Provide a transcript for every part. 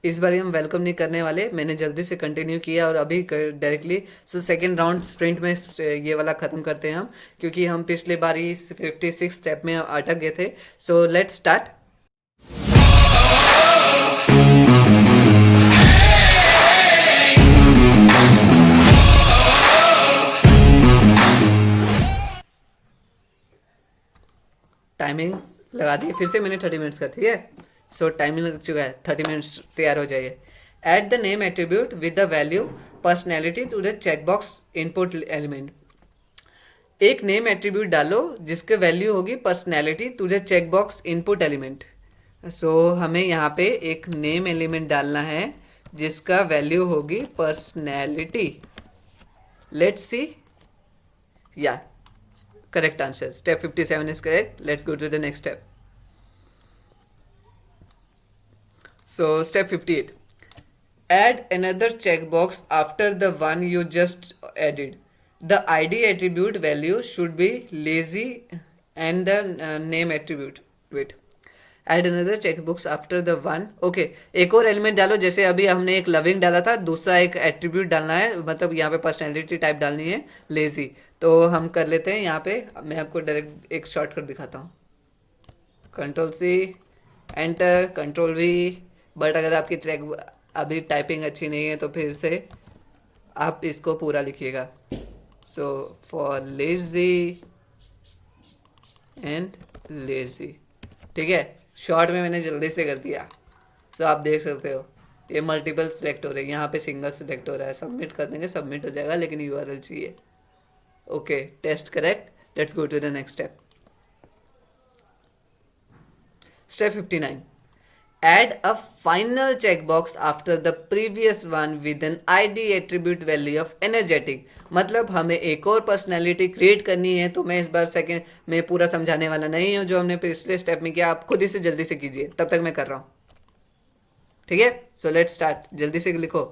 इस बार हम वेलकम नहीं करने वाले, मैंने जल्दी से कंटिन्यू किया और अभी directly so second round sprint में ये वाला ख़त्म करते हैं हम, क्योंकि हम पिछले बार ही 56 स्टेप में अटक गए थे। सो लेट्स स्टार्ट। टाइमिंग लगा दी फिर से मैंने 30 मिनट्स का, ठीक है। सो टाइमिंग लग चुका है, 30 मिनट्स तैयार हो जाइए। Add the name attribute with the value personality to the checkbox input element. एक नेम एट्रीब्यूट डालो जिसके वैल्यू होगी personality to the checkbox input element. So हमें यहाँ पे एक नेम एलिमेंट डालना है जिसका वैल्यू होगी पर्सनैलिटी। लेट्स सी, या correct answer, step 57 is correct. Let's go to the next step. So step 58, add another checkbox after the one you just added. The id attribute value should be lazy and the name attribute, wait, add another checkbox after the one. Okay, एक और element डालो, जैसे अभी हमने एक loving डाला था, दूसरा एक एट्रीब्यूट डालना है, मतलब यहाँ पे पर्सनैलिटी टाइप डालनी है लेजी। तो हम कर लेते हैं यहाँ पे, मैं आपको डायरेक्ट एक शॉर्टकट दिखाता हूँ। Control C, enter, control V. But अगर आपकी ट्रैक अभी टाइपिंग अच्छी नहीं है तो फिर से आप इसको पूरा लिखिएगा। So for lazy and lazy, ठीक है। शॉर्ट में मैंने जल्दी से कर दिया। सो आप देख सकते हो ये मल्टीपल सिलेक्ट हो रहे हैं, यहाँ पे सिंगल सिलेक्ट हो रहा है। सबमिट कर देंगे, सबमिट हो जाएगा, लेकिन यूआरएल चाहिए। Okay, test correct. Let's go to the next step. Step 59, add a final checkbox after the previous one with an id attribute value of energetic। मतलब हमें एक और पर्सनैलिटी क्रिएट करनी है, तो मैं इस बार सेकेंड में पूरा समझाने वाला नहीं हूँ, जो हमने पिछले स्टेप में किया। आप खुद ही से जल्दी से कीजिए, तब तक मैं कर रहा हूँ, ठीक है। सो लेट्स स्टार्ट, जल्दी से लिखो,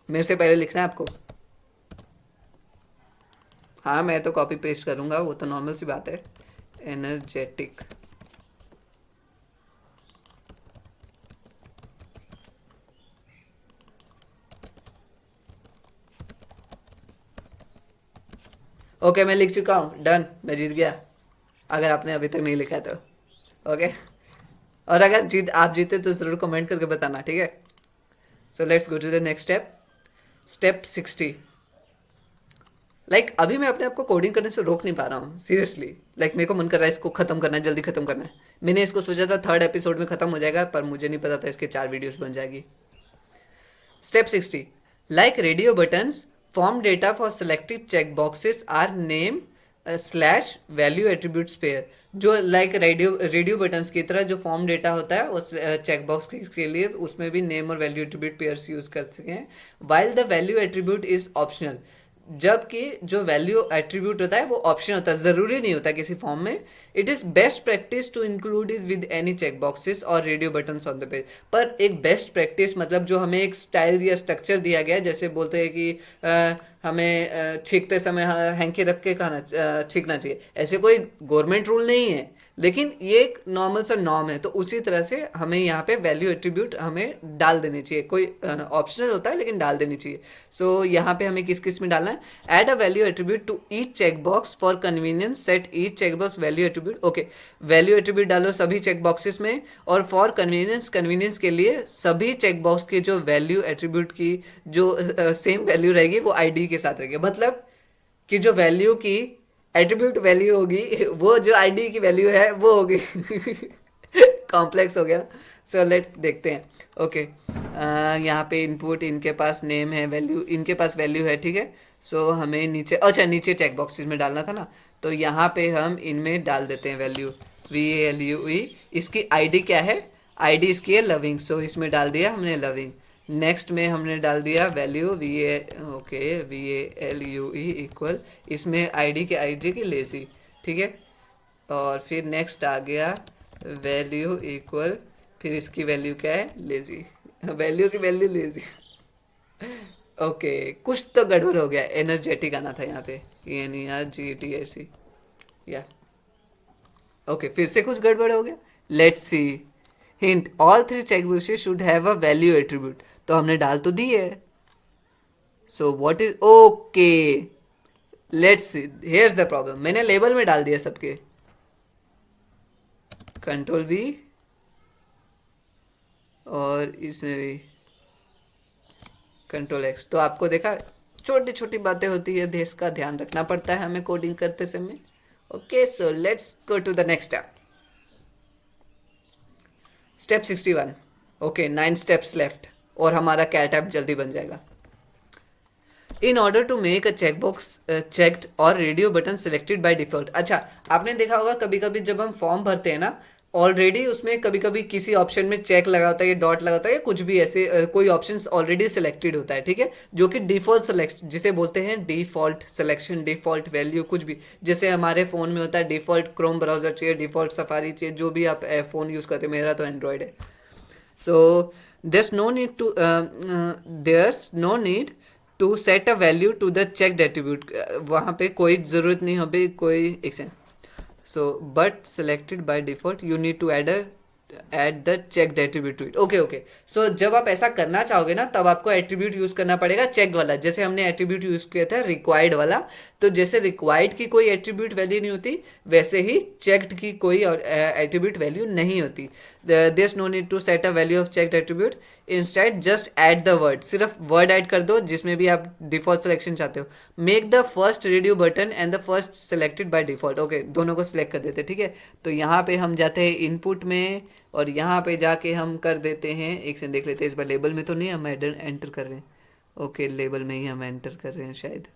मेरे से पहले लिखना है आपको। हाँ, मैं तो कॉपी पेस्ट करूँगा, वो तो नॉर्मल सी बात है। एनर्जेटिक, ओके, मैं लिख चुका हूँ, डन, मैं जीत गया। अगर आपने अभी तक नहीं लिखा है तो ओके। और अगर आप जीते तो ज़रूर कमेंट करके बताना, ठीक है। So let's go to the next step. Step 60। अभी मैं अपने आप को कोडिंग करने से रोक नहीं पा रहा हूँ, सीरियसली। मेरे को मन कर रहा है इसको ख़त्म करना है, जल्दी ख़त्म करना है। मैंने इसको सोचा था 3rd एपिसोड में ख़त्म हो जाएगा, पर मुझे नहीं पता था इसके 4 वीडियोस बन जाएगी। Step 60, like radio buttons, form data for selected check boxes are name slash value attributes pair. जो रेडियो बटन्स की तरह जो फॉर्म डेटा होता है उस चेक बॉक्स के लिए, उसमें भी नेम और वैल्यू एट्रीब्यूट पेयर्स यूज कर सकें। While the value attribute is optional, जबकि जो वैल्यू एट्रीब्यूट होता है वो ऑप्शन होता है, ज़रूरी नहीं होता किसी फॉर्म में। It is best practice to include is with any checkboxes और radio buttons on the page. पर एक बेस्ट प्रैक्टिस मतलब जो हमें एक स्टाइल या स्ट्रक्चर दिया गया है, जैसे बोलते हैं कि हमें छींकते समय हैंकी रख के खाना छींकना चाहिए, ऐसे कोई गवर्नमेंट रूल नहीं है, लेकिन ये एक नॉर्मल सा नॉर्म है। तो उसी तरह से हमें यहाँ पे वैल्यू एट्रीब्यूट हमें डाल देनी चाहिए, कोई ऑप्शनल होता है लेकिन डाल देनी चाहिए। सो यहाँ पे हमें किस किस में डालना है, add a value attribute to each check box for convenience set each check box value attribute. Okay, value attribute डालो सभी चेक बॉक्सेस में, और फॉर कन्वीनियंस के लिए सभी चेक बॉक्स के जो वैल्यू एट्रीब्यूट की जो सेम वैल्यू रहेगी वो आईडी के साथ रहेगी। मतलब कि जो वैल्यू की एट्रीब्यूट वैल्यू होगी वो जो आईडी की वैल्यू है वो होगी। कॉम्प्लेक्स हो गया। सो लेट्स देखते हैं। ओके, यहाँ पे इनपुट, इनके पास नेम है, वैल्यू, इनके पास वैल्यू है, ठीक है। सो हमें नीचे, अच्छा नीचे चेक बॉक्सेस में डालना था ना, तो यहाँ पे हम इनमें डाल देते हैं वैल्यू VALUE। इसकी आईडी क्या है, आईडी इसकी है लविंग, सो इसमें डाल दिया हमने लविंग। नेक्स्ट में हमने डाल दिया वैल्यू VALUE इक्वल, इसमें आईडी के आईडी की लेजी, ठीक है। और फिर नेक्स्ट आ गया वैल्यू इक्वल, फिर इसकी वैल्यू क्या है, लेजी, वैल्यू की वैल्यू लेजी। ओके, कुछ तो गड़बड़ हो गया, एनर्जेटिक आना था यहाँ पे, ENERGETIC, या ओके, फिर से कुछ गड़बड़ हो गया। Let's see, hint, all three checkboxes should have a value attribute, तो हमने डाल तो दी है. So what is, okay let's see, here's the problem. मैंने लेबल में डाल दिया सबके. कंट्रोल वी, और इसमें भी कंट्रोल एक्स. तो आपको देखा, छोटी छोटी बातें होती है, देश का ध्यान रखना पड़ता है हमें कोडिंग करते समय. Okay, so let's go to the next step. Step 61. Okay, 9 steps left और हमारा कैट ऐप जल्दी बन जाएगा. In order to make a checkbox checked और radio button selected by default. अच्छा, आपने देखा होगा कभी कभी जब हम फॉर्म भरते हैं ना, ऑलरेडी उसमें कभी कभी किसी ऑप्शन में चेक लगा होता है या डॉट लगा होता है या कुछ भी ऐसे कोई ऑप्शन ऑलरेडी सिलेक्टेड होता है, ठीक है, जो कि डिफॉल्ट सेलेक्ट जिसे बोलते हैं डिफॉल्ट सिलेक्शन, डिफॉल्ट वैल्यू, कुछ भी. जैसे हमारे फ़ोन में होता है डिफॉल्ट क्रोम ब्राउजर चाहिए, डिफॉल्ट सफारी चाहिए, जो भी आप फ़ोन यूज़ करते हैं. मेरा तो एंड्रॉयड है. So there's no need to set a value to the checked attribute. वहाँ पे कोई ज़रूरत नहीं हो भी कोई action. So but selected by default you need to add the checked attribute to it. Okay. So जब आप ऐसा करना चाहोगे ना, तब आपको एट्रीब्यूट यूज करना पड़ेगा चेक वाला. जैसे हमने एट्रीब्यूट यूज किया था रिक्वायर्ड वाला, तो जैसे रिक्वायर्ड की कोई एट्रीब्यूट वैल्यू नहीं होती, वैसे ही चेक्ड की कोई एट्रीब्यूट वैल्यू नहीं होती. There no need to set a value of checked attribute. Instead just add the word, सिर्फ वर्ड ऐड कर दो जिसमें भी आप डिफॉल्ट सिलेक्शन चाहते हो. Make the first radio button and the first selected by default. Okay, दोनों को सिलेक्ट कर देते, ठीक है. तो यहाँ पे हम जाते हैं इनपुट में और यहाँ पे जाके हम कर देते हैं, एक से देख लेते हैं. इस बार लेबल में तो नहीं हम एंटर कर रहे हैं. ओके, लेबल में ही हम एंटर कर रहे हैं शायद.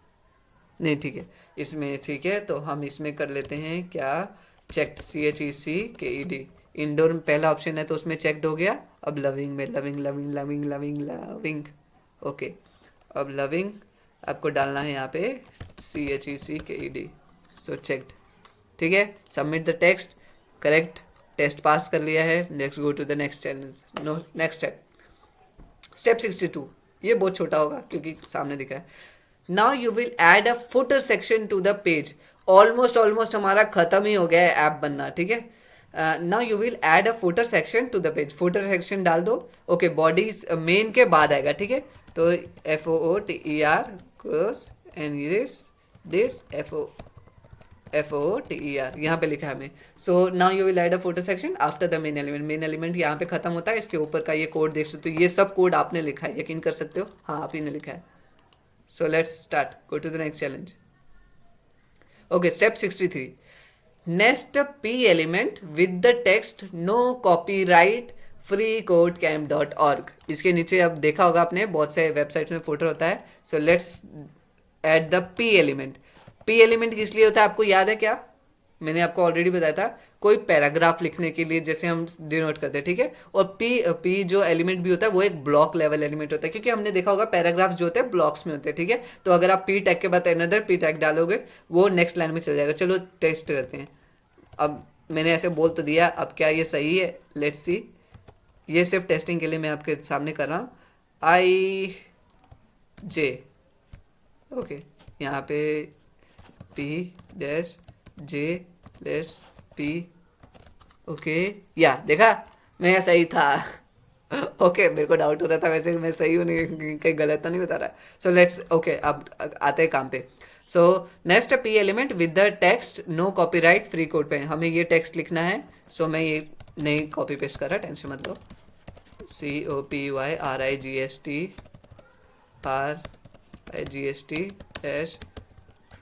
नहीं, ठीक है, इसमें ठीक है. तो हम इसमें कर लेते हैं क्या, चेक्ड, CHECKED. इंडोर में पहला ऑप्शन है तो उसमें चेक्ड हो गया. अब लविंग में लविंग. ओके, अब लविंग आपको डालना है यहाँ पे CHECKED. सो चेक्ड, ठीक है. Submit the text. Correct, test pass कर लिया है. Let's go to the next challenge. Next step, step 62. ये बहुत छोटा होगा क्योंकि सामने दिखा है. Now you will add a footer section to the page. Almost हमारा खत्म ही हो गया है ऐप बनना, ठीक है. Now you will add a footer section to the page. Footer section डाल दो. ओके, बॉडी मेन के बाद आएगा, ठीक है. तो FOOTER cross and this FOOTER यहाँ पे लिखा है हमें. So now you will add a photo section after the main element. Main element यहाँ पे खत्म होता है. इसके ऊपर का ये कोड देख सकते हो, ये सब कोड आपने लिखा है, यकीन कर सकते हो. हाँ, आप ही ने लिखा है. So let's start, go to the next challenge. Okay, step 63. Nest P element with the text no copyright freecodecamp.org. इसके नीचे अब देखा होगा आपने बहुत से वेबसाइट में फोटो होता है. So let's add the P element. P element किस लिए होता है आपको याद है क्या? मैंने आपको ऑलरेडी बताया था, कोई पैराग्राफ लिखने के लिए जैसे हम डिनोट करते हैं, ठीक है. और P जो एलिमेंट भी होता है वो एक ब्लॉक लेवल एलिमेंट होता है, क्योंकि हमने देखा होगा पैराग्राफ जो होते हैं ब्लॉक्स में होते हैं, ठीक है. तो अगर आप P टैग के बाद अनदर P टैग डालोगे वो नेक्स्ट लाइन में चल जाएगा. चलो टेस्ट करते हैं. अब मैंने ऐसे बोल तो दिया, अब क्या ये सही है? Let's see. ये सिर्फ टेस्टिंग के लिए मैं आपके सामने कर रहा हूँ. IJ. ओके, यहाँ पे P-J लेट्स P. ओके, या देखा मैं सही था. ओके, मेरे को डाउट हो रहा था वैसे मैं सही हूँ नहीं, कहीं गलत तो नहीं बता रहा. सो लेट्स, ओके, अब आते हैं काम पे. So next P element with the text no copyright free code पे हमें ये टेक्स्ट लिखना है. सो मैं ये नहीं कॉपी पेस्ट कर रहा, टेंशन मत लो. COPYRIGST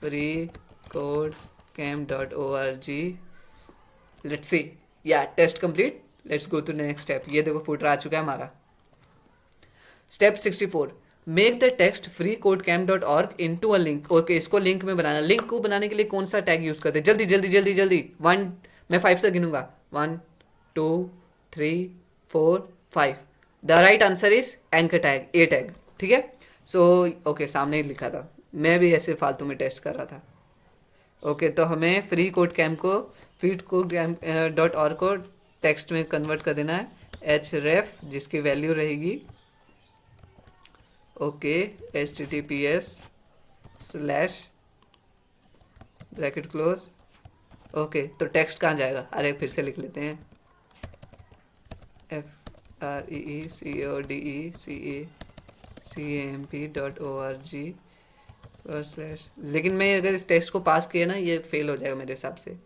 freecodecamp.org. Let's see. या test complete. Let's go to next step. ये देखो फुटर आ चुका है हमारा. Step 64. Make the text freecodecamp.org into a link. Okay, इसको लिंक में बनाना. लिंक को बनाने के लिए कौन सा टैग यूज करते हैं? जल्दी. 1, मैं 5 तक गिनूंगा. 1 2 3 4 5. The right answer is anchor tag, A tag, ठीक है. सो ओके, सामने ही लिखा था, मैं भी ऐसे फालतू में टेस्ट कर रहा था. ओके, तो हमें freecodecamp.org को टेक्स्ट में कन्वर्ट कर देना है. href जिसकी वैल्यू रहेगी okay https/ bracket close. Okay, तो टेक्स्ट कहाँ जाएगा? अरे फिर से लिख लेते हैं. FREECODECAMP.org/, लेकिन मैं अगर इस टेक्स्ट को पास किया ना ये फेल हो जाएगा मेरे हिसाब से।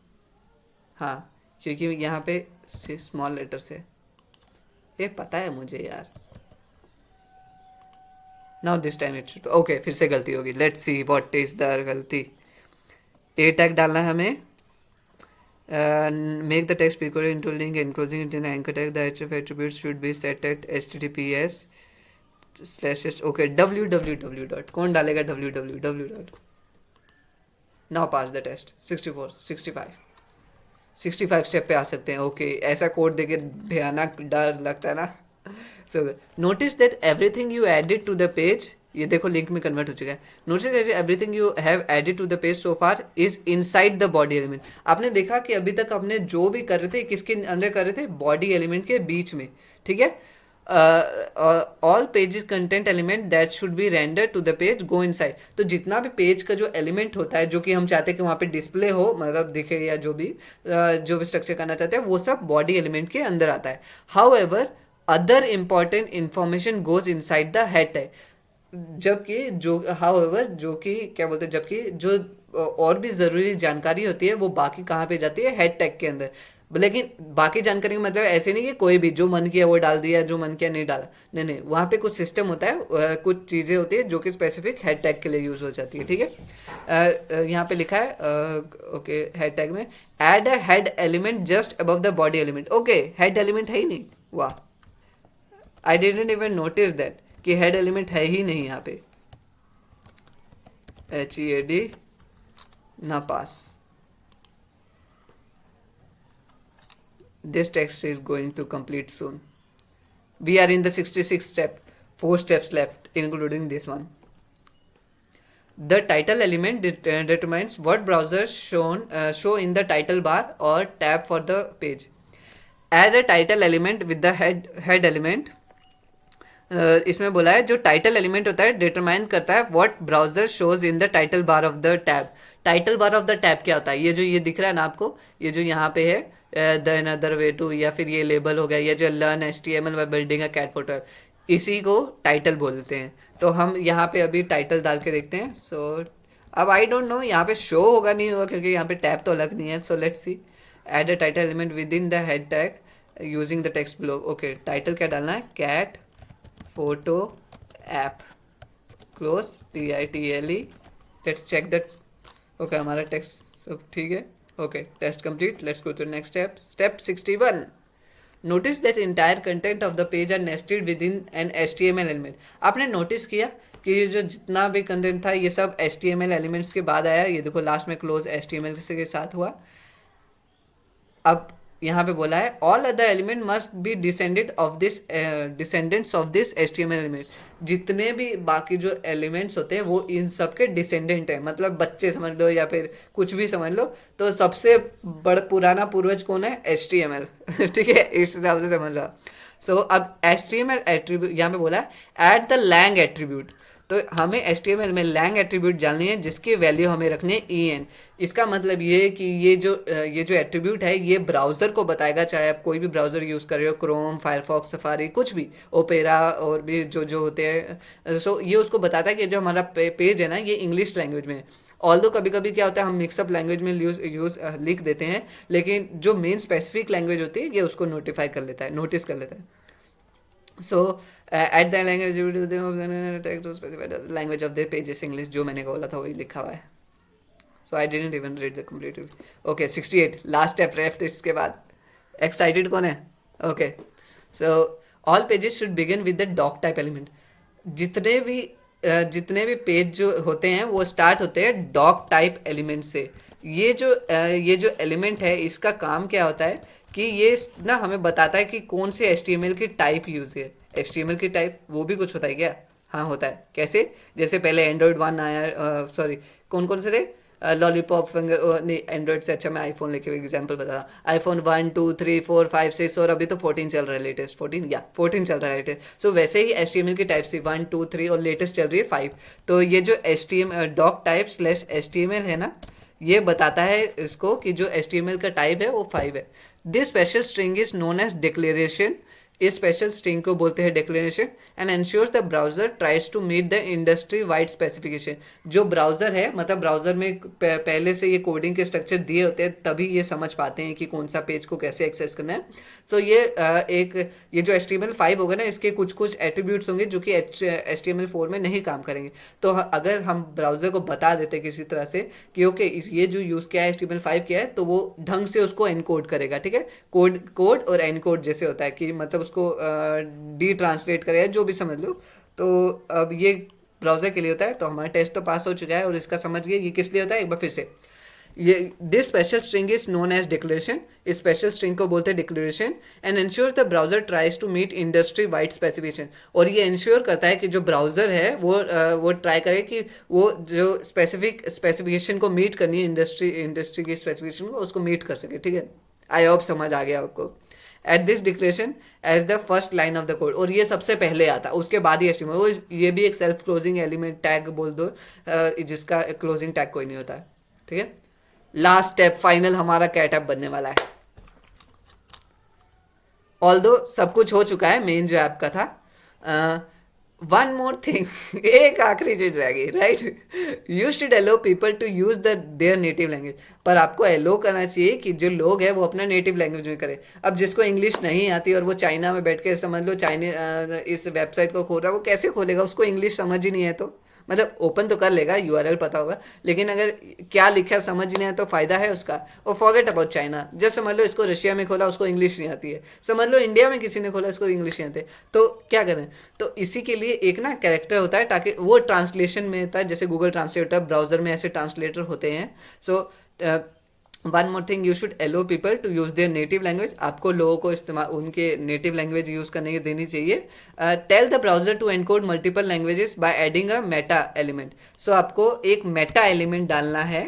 हाँ, क्योंकि यहाँ पे स्मॉल लेटर से, ये पता है मुझे यार। Now this time it should okay, फिर से गलती होगी। Let's see what is the गलती। ए टैग डालना है हमें। Make the text pre-coded into link, enclosing it in the anchor tag. The href attributes should be set at https// okay www dot, कौन डालेगा www dot। now pass the test। 64 65 step पे आ सकते हैं। Okay ऐसा code देके भयानक डर लगता है ना। So notice that everything you added to the page, ये देखो लिंक में कन्वर्ट हो चुका है। Notice that everything you have added to the page so far is inside the body element. आपने देखा कि अभी तक अपने जो भी कर रहे थे किसके अंदर कर रहे थे, बॉडी एलिमेंट के बीच में, ठीक है। All pages content element that should be render to the page go inside. तो जितना भी पेज का जो एलिमेंट होता है जो कि हम चाहते हैं कि वहाँ पे डिस्प्ले हो, मतलब दिखे या जो भी स्ट्रक्चर करना चाहते हैं, वो सब बॉडी एलिमेंट के अंदर आता है। How ever other important information goes inside the head tag. जबकि जो हाउएवर जो कि क्या बोलते हैं, जबकि जो और भी ज़रूरी जानकारी होती है वो बाकी कहाँ पे जाती है, हेड टैग के अंदर। लेकिन बाकी जानकारी का मतलब ऐसे नहीं कि कोई भी जो मन किया वो डाल दिया, जो मन किया नहीं डाला, नहीं नहीं, वहाँ पे कुछ सिस्टम होता है, कुछ चीज़ें होती है जो कि स्पेसिफिक हेड टैग के लिए यूज़ हो जाती है, ठीक है। यहाँ पे लिखा है ओके हेड टैग में add a head element just above the body element. Okay head element है ही नहीं, वाह, I didn't even notice that कि हेड एलिमेंट है ही नहीं यहाँ पे। HEAD ना पास। This text is going to complete soon. We are in the 66th step. 4 steps left, including this one. The title element determines what browsers show in the title bar or tab for the page. Add a title element with the head element. इसमें बोला है जो title element होता है determine करता है what browser shows in the title bar of the tab. Title bar of the tab क्या होता है, ये जो ये दिख रहा है ना आपको, ये जो यहाँ पे है द अनदर वे टू, या फिर ये लेबल हो गया, ये जो learn HTML by building a cat photo app, इसी को टाइटल बोलते हैं। तो हम यहाँ पे अभी टाइटल डाल के देखते हैं। सो अब आई डोंट नो यहाँ पे शो होगा नहीं होगा क्योंकि यहाँ पे टैब तो अलग नहीं है। So let's see add a title element within the head tag using the text below. Okay title क्या डालना है, cat photo app, close TITLE। Let's check that. Okay हमारा टेक्स्ट सब ठीक है। Okay test complete. Let's go to next step. Step 61। Notice that entire content of the page are nested within an HTML element. आपने notice किया कि ये जो जितना भी कंटेंट था ये सब HTML एलिमेंट्स के बाद आया। ये देखो लास्ट में क्लोज HTML के साथ हुआ। अब यहाँ पे बोला है all other element must be descendant of this descendants of this HTML element. जितने भी बाकी जो एलिमेंट्स होते हैं वो इन सब के डिसेंडेंट है, मतलब बच्चे समझ लो या फिर कुछ भी समझ लो। तो सबसे बड़ा पुराना पूर्वज कौन है, HTML ठीक है, इस हिसाब से समझ लो। सो अब HTML एट्रीब्यूट यहाँ पे बोला है एड द लैंग एट्रीब्यूट। तो हमें HTML में लैंग एट्रीब्यूट डालनी है जिसकी वैल्यू हमें रखनी है EN। इसका मतलब ये है कि ये जो एट्रीब्यूट है ये ब्राउज़र को बताएगा, चाहे आप कोई भी ब्राउज़र यूज़ कर रहे हो, क्रोम, फायरफॉक्स, सफारी, कुछ भी, ओपेरा और भी जो होते हैं। सो ये उसको बताता है कि जो हमारा पेज है ना ये इंग्लिश लैंग्वेज में है। ऑल्दो कभी कभी क्या होता है हम मिक्सअप लैंग्वेज में लिख देते हैं, लेकिन जो मेन स्पेसिफिक लैंग्वेज होती है ये उसको नोटिफाई कर लेता है, नोटिस कर लेता है। So at the language of the pages English, जो मैंने बोला था वही लिखा हुआ है। So I didn't even read the complete. Okay 68 last step left. इसके बाद एक्साइटेड कौन है? Okay so all pages should begin with the doctype element. जितने भी पेज जो होते हैं वो स्टार्ट होते हैं डॉक टाइप एलिमेंट से। ये जो एलिमेंट है इसका काम क्या होता है कि ये ना हमें बताता है कि कौन से HTML की टाइप यूज़ है। HTML की टाइप वो भी कुछ होता है क्या? हाँ होता है। कैसे? जैसे पहले एंड्रॉयड 1 आया, सॉरी कौन से थे, लॉलीपॉप, फिंगर, नहीं एंड्रॉयड से अच्छा मैं आईफोन लेके एग्जांपल बता रहा हूँ। आईफोन 1 2 3 4 5 6 और अभी तो 14 चल रहा है, लेटेस्ट 14 चल रहा है लेटेस्ट। सो वैसे ही HTML की टाइप थी 1 2 3 और लेटेस्ट चल रही है 5। तो ये जो डॉक टाइप / HTML है ना, ये बताता है इसको कि जो HTML का टाइप है वो 5 है। This special string is known as declaration. इस स्पेशल स्ट्रिंग को बोलते हैं declaration and ensures the browser tries to meet the industry wide specification. जो ब्राउजर है, मतलब ब्राउजर में पहले से ये कोडिंग के स्ट्रक्चर दिए होते हैं, तभी ये समझ पाते हैं कि कौन सा पेज को कैसे एक्सेस करना है। सो ये ये जो HTML5 होगा ना, इसके कुछ कुछ एट्रीब्यूट्स होंगे जो कि HTML4 में नहीं काम करेंगे। तो अगर हम ब्राउजर को बता देते किसी तरह से कि ओके ये जो यूज़ किया है HTML5 किया है, तो वो ढंग से उसको एनकोड करेगा, ठीक है। कोड और एनकोड जैसे होता है कि मतलब उसको डी ट्रांसलेट करेगा, जो भी समझ लो। तो अब ये ब्राउजर के लिए होता है। तो हमारा टेस्ट तो पास हो चुका है और इसका समझ गए ये किस लिए होता है, एक बार फिर से। ये this special string is known as declaration. इस स्पेशल स्ट्रिंग को बोलते हैं declaration and ensures the browser tries to meet industry wide specification. और ये इंश्योर करता है कि जो ब्राउजर है वो ट्राई करे कि वो जो स्पेसिफिकेशन को मीट करनी है, इंडस्ट्री की स्पेसिफिकेशन को, उसको मीट कर सके, ठीक है। आई होप समझ आ गया आपको। At this declaration as the first line of the code, और ये सबसे पहले आता, उसके बाद ही HTML। वो ये भी एक सेल्फ क्लोजिंग एलिमेंट टैग बोल दो, जिसका क्लोजिंग टैग कोई नहीं होता है, ठीक है। लास्ट स्टेप, फाइनल हमारा कैट ऐप बनने वाला है। ऑल्दो सब कुछ हो चुका है मेन जो ऐप का था। वन मोर थिंग, एक आखिरी चीज रह गई, right. You should allow people to use their native language. पर आपको एलो करना चाहिए कि जो लोग हैं वो अपना नेटिव लैंग्वेज में करें। अब जिसको इंग्लिश नहीं आती और वो चाइना में बैठ के, समझ लो चाइना इस वेबसाइट को खोल रहा है, वो कैसे खोलेगा? उसको इंग्लिश समझ ही नहीं है, तो मतलब ओपन तो कर लेगा, URL पता होगा, लेकिन अगर क्या लिखा है समझ नहीं आया तो फायदा है उसका। और फॉरगेट अबाउट चाइना, जस्ट समझ लो इसको रशिया में खोला, उसको इंग्लिश नहीं आती है। समझ लो इंडिया में किसी ने खोला, इसको इंग्लिश नहीं आती, तो क्या करें? तो इसी के लिए एक ना कैरेक्टर होता है, ताकि वो ट्रांसलेशन में होता है, जैसे गूगल ट्रांसलेटर, ब्राउजर में ऐसे ट्रांसलेटर होते हैं। So one more thing, you should allow people to use their native language. आपको लोगों को इस्तेमाल उनके नेटिव लैंग्वेज यूज करने की देनी चाहिए। Tell the browser to encode multiple languages by adding a meta element. So आपको एक मेटा एलिमेंट डालना है,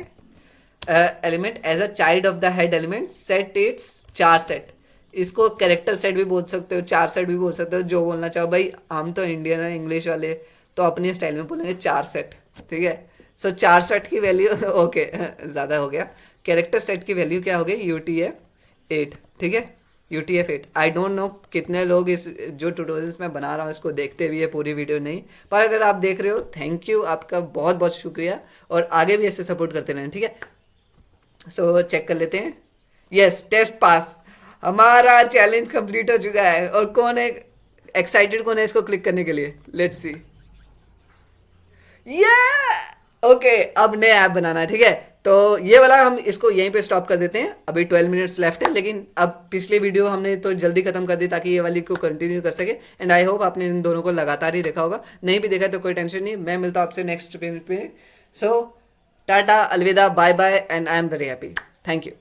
element as a child of the head element. Set its charset, इसको कैरेक्टर सेट भी बोल सकते हो, चार सेट भी बोल सकते हो, जो बोलना चाहो भाई। हम तो इंडियन है, इंग्लिश वाले, तो अपने स्टाइल में बोलेंगे चार सेट, ठीक है। सो चार सेट की वैल्यू ओके ज़्यादा हो गया। कैरेक्टर सेट की वैल्यू क्या हो गई? UTF-8, ठीक है, UTF-8। आई डोंट नो कितने लोग इस जो ट्यूटोरियल्स मैं बना रहा हूँ इसको देखते भी है, पूरी वीडियो नहीं, पर अगर आप देख रहे हो, थैंक यू, आपका बहुत बहुत शुक्रिया, और आगे भी ऐसे सपोर्ट करते रहें, ठीक है। सो चेक कर लेते हैं। यस, टेस्ट पास, हमारा चैलेंज कंप्लीट हो चुका है। और कौन है एक्साइटेड, कौन है इसको क्लिक करने के लिए? Let's see. ये ओके, अब नया ऐप बनाना है, ठीक है। तो ये वाला हम इसको यहीं पे स्टॉप कर देते हैं, अभी 12 मिनट्स लेफ्ट है, लेकिन अब पिछली वीडियो हमने तो जल्दी खत्म कर दी ताकि ये वाली को कंटिन्यू कर सके। एंड आई होप आपने इन दोनों को लगातार ही देखा होगा, नहीं भी देखा तो कोई टेंशन नहीं, मैं मिलता हूँ आपसे नेक्स्ट पे। सो टाटा, अलविदा, bye bye, and I am very happy, thank you.